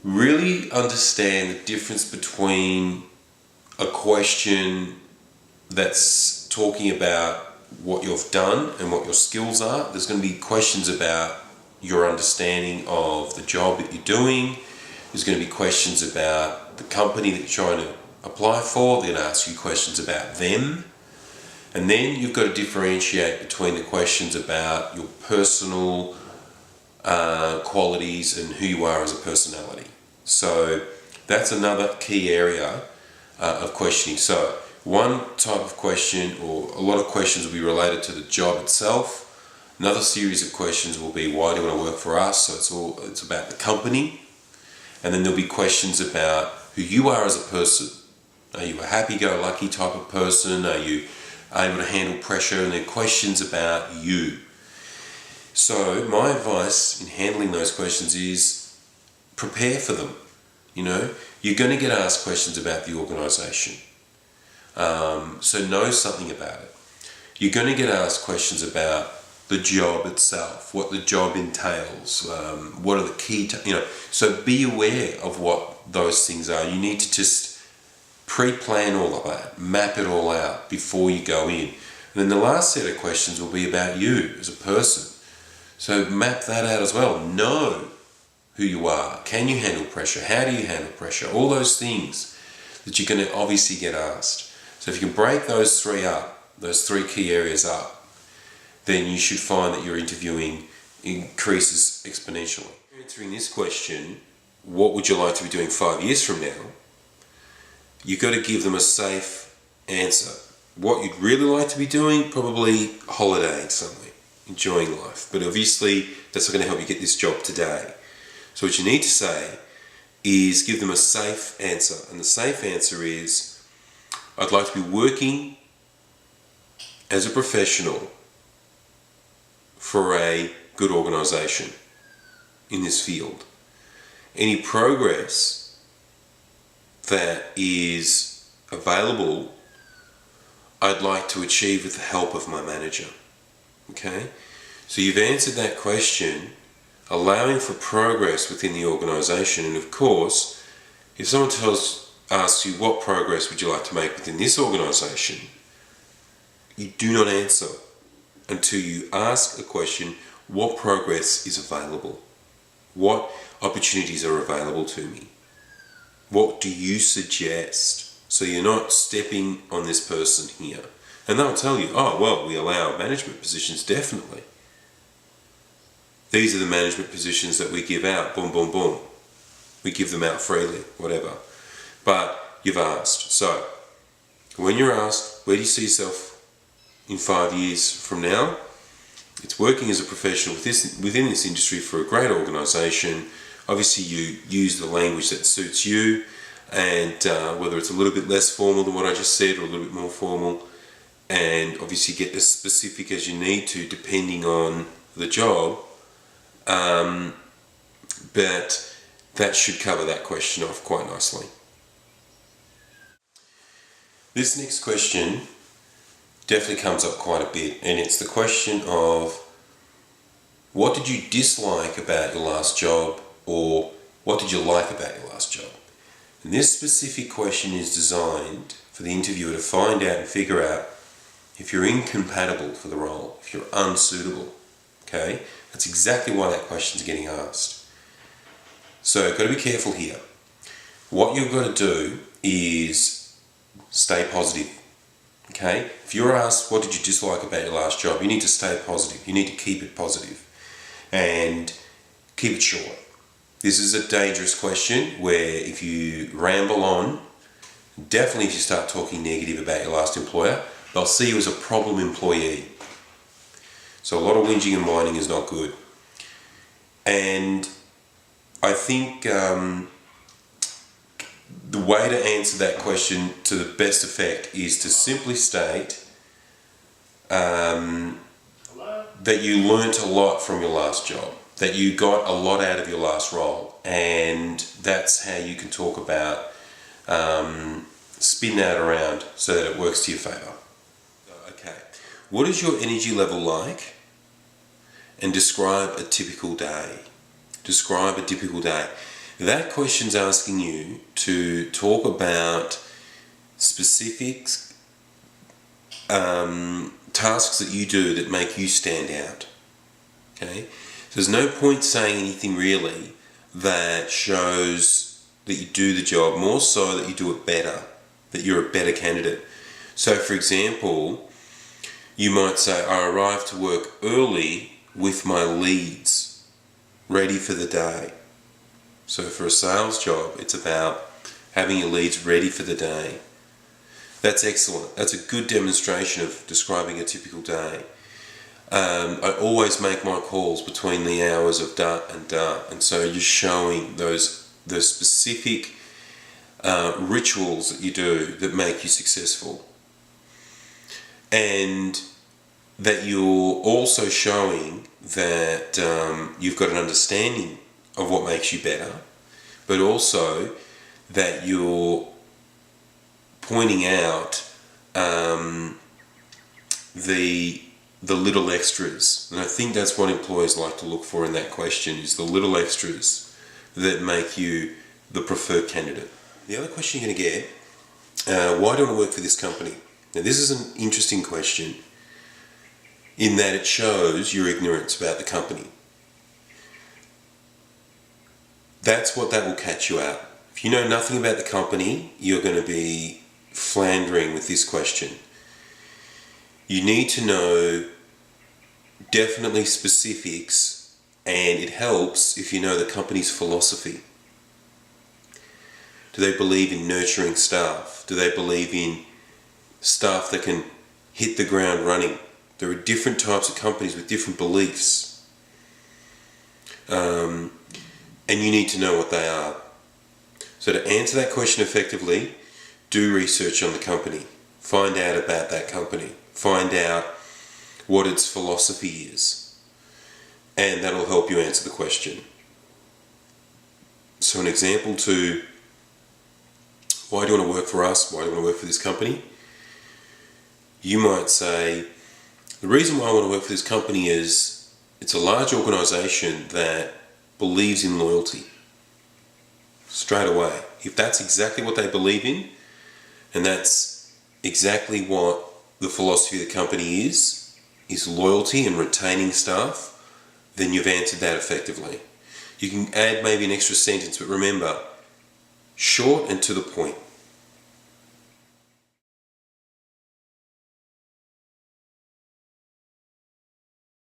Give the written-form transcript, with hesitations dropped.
Really understand the difference between a question that's talking about what you've done and what your skills are. There's going to be questions about your understanding of the job that you're doing. There's going to be questions about the company that you're trying to apply for. They're going to ask you questions about them. And then you've got to differentiate between the questions about your personal qualities and who you are as a personality. So that's another key area of questioning. So one type of question, or a lot of questions, will be related to the job itself. Another series of questions will be, why do you want to work for us? So it's about the company. And then there'll be questions about who you are as a person. Are you a happy-go-lucky type of person? Are you able to handle pressure? And then questions about you. So my advice in handling those questions is prepare for them. You're going to get asked questions about the organisation. So know something about it. You're going to get asked questions about the job itself, what the job entails, what are the key, so be aware of what those things are. You need to just pre-plan all of that, map it all out before you go in. And then the last set of questions will be about you as a person. So map that out as well. Know who you are. Can you handle pressure? How do you handle pressure? All those things that you're going to obviously get asked. So if you can break those three key areas up, then you should find that your interviewing increases exponentially. Answering this question, what would you like to be doing 5 years from now? You've got to give them a safe answer. What you'd really like to be doing, probably holidaying somewhere, enjoying life. But obviously, that's not going to help you get this job today. So what you need to say is give them a safe answer. And the safe answer is, I'd like to be working as a professional for a good organisation in this field. Any progress that is available, I'd like to achieve with the help of my manager. Okay? So you've answered that question, allowing for progress within the organisation. And of course, if someone asks you, what progress would you like to make within this organisation, you do not answer until you ask a question, what progress is available? What opportunities are available to me? What do you suggest? So you're not stepping on this person here. And they'll tell you, oh, well, we allow management positions, definitely. These are the management positions that we give out, boom, boom, boom. We give them out freely, whatever. But you've asked. So when you're asked, where do you see yourself in 5 years from now? It's working as a professional within this industry for a great organisation. Obviously you use the language that suits you, and whether it's a little bit less formal than what I just said or a little bit more formal, and obviously get as specific as you need to depending on the job, but that should cover that question off quite nicely. This next question definitely comes up quite a bit, and it's the question of, what did you dislike about your last job, or what did you like about your last job? And this specific question is designed for the interviewer to find out and figure out if you're incompatible for the role, if you're unsuitable. Okay? That's exactly why that question is getting asked. So got to be careful here. What you've got to do is stay positive. Okay? If you're asked, what did you dislike about your last job, you need to stay positive. You need to keep it positive and keep it short. This is a dangerous question where if you ramble on, definitely if you start talking negative about your last employer, they'll see you as a problem employee. So a lot of whinging and whining is not good. And I think the way to answer that question to the best effect is to simply state that you learnt a lot from your last job, that you got a lot out of your last role, and that's how you can talk about spin that around so that it works to your favour. Okay, what is your energy level like? And describe a typical day. Describe a typical day. That question's asking you to talk about specific tasks that you do that make you stand out. Okay? So there's no point saying anything really that shows that you do the job, more so that you do it better, that you're a better candidate. So for example, you might say, I arrive to work early with my leads ready for the day. So for a sales job, it's about having your leads ready for the day. That's excellent. That's a good demonstration of describing a typical day. I always make my calls between the hours of dark and dark, and so you're showing those specific rituals that you do that make you successful, and that you're also showing that you've got an understanding of what makes you better, but also that you're pointing out the little extras. And I think that's what employers like to look for in that question, is the little extras that make you the preferred candidate. The other question you're going to get, why do I want to work for this company? Now this is an interesting question in that it shows your ignorance about the company. That's what that will catch you out. If you know nothing about the company, you're going to be floundering with this question. You need to know definitely specifics, and it helps if you know the company's philosophy. Do they believe in nurturing staff? Do they believe in staff that can hit the ground running? There are different types of companies with different beliefs. And you need to know what they are. So to answer that question effectively, do research on the company. Find out about that company. Find out what its philosophy is. And that'll help you answer the question. So an example to why do you want to work for us? Why do you want to work for this company? You might say, the reason why I want to work for this company is it's a large organisation that believes in loyalty. Straight away. If that's exactly what they believe in, and that's exactly what the philosophy of the company is loyalty and retaining staff, then you've answered that effectively. You can add maybe an extra sentence, but remember, short and to the point.